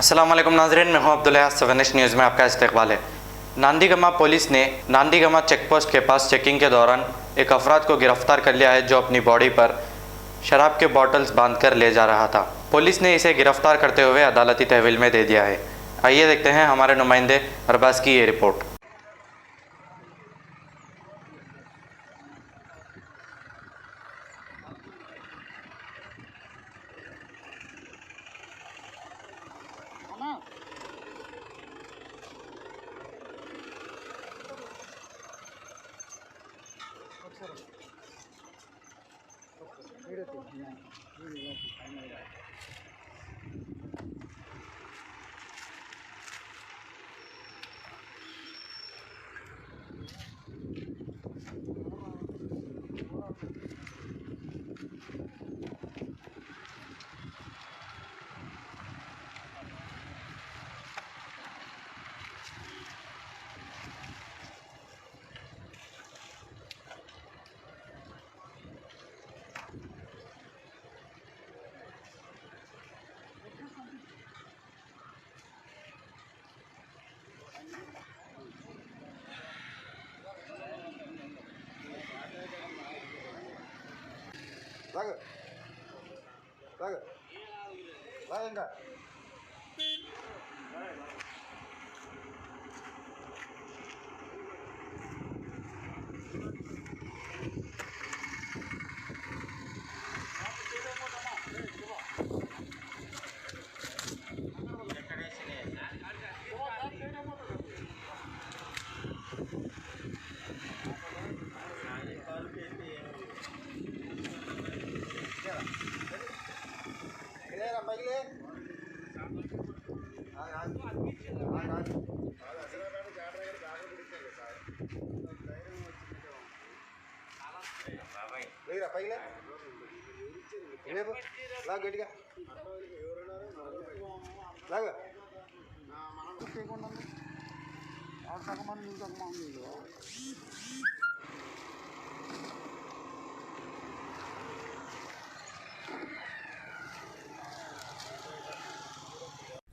अस्सलाम वालेकुम नाज़रीन, मैं हूं अब्दुल्ला। 7 न्यूज़ में आपका इस्तकबाल है। नांदीगमा पुलिस ने नांदीगमा चेकपोस्ट के पास चेकिंग के दौरान एक अफराद को गिरफ्तार कर लिया है जो अपनी बॉडी पर शराब के बॉटल्स बांधकर ले जा रहा था। पुलिस ने इसे गिरफ्तार करते हुए अदालती तहवील में दे दिया है। आइए देखते हैं हमारे नुमाइंदे अरबाज की ये रिपोर्ट।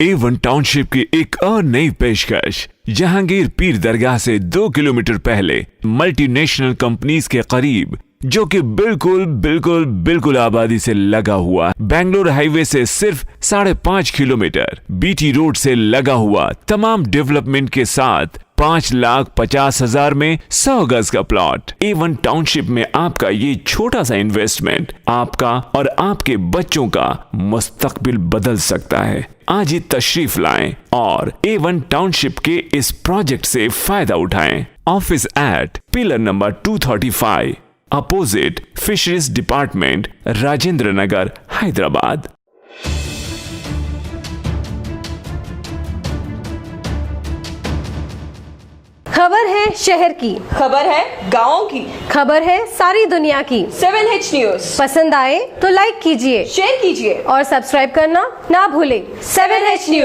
A1 टाउनशिप की एक और नई पेशकश। जहांगीर पीर दरगाह से 2 किलोमीटर पहले मल्टीनेशनल कंपनीज के करीब, जो कि बिल्कुल आबादी से लगा हुआ, बेंगलोर हाईवे से सिर्फ 5.5 किलोमीटर, बीटी रोड से लगा हुआ, तमाम डेवलपमेंट के साथ 5,50,000 में 100 गज का प्लॉट। A1 टाउनशिप में आपका ये छोटा सा इन्वेस्टमेंट आपका और आपके बच्चों का मुस्तकबिल बदल सकता है। आज ही तशरीफ लाएं और A1 टाउनशिप के इस प्रोजेक्ट से फायदा उठाएं। Office at pillar number 235, opposite fisheries department, Rajendra Nagar, Hyderabad. खबर है शहर की, खबर है गाँव की, खबर है सारी दुनिया की। 7H न्यूज पसंद आए तो लाइक कीजिए, शेयर कीजिए और सब्सक्राइब करना ना भूलें। 7H news.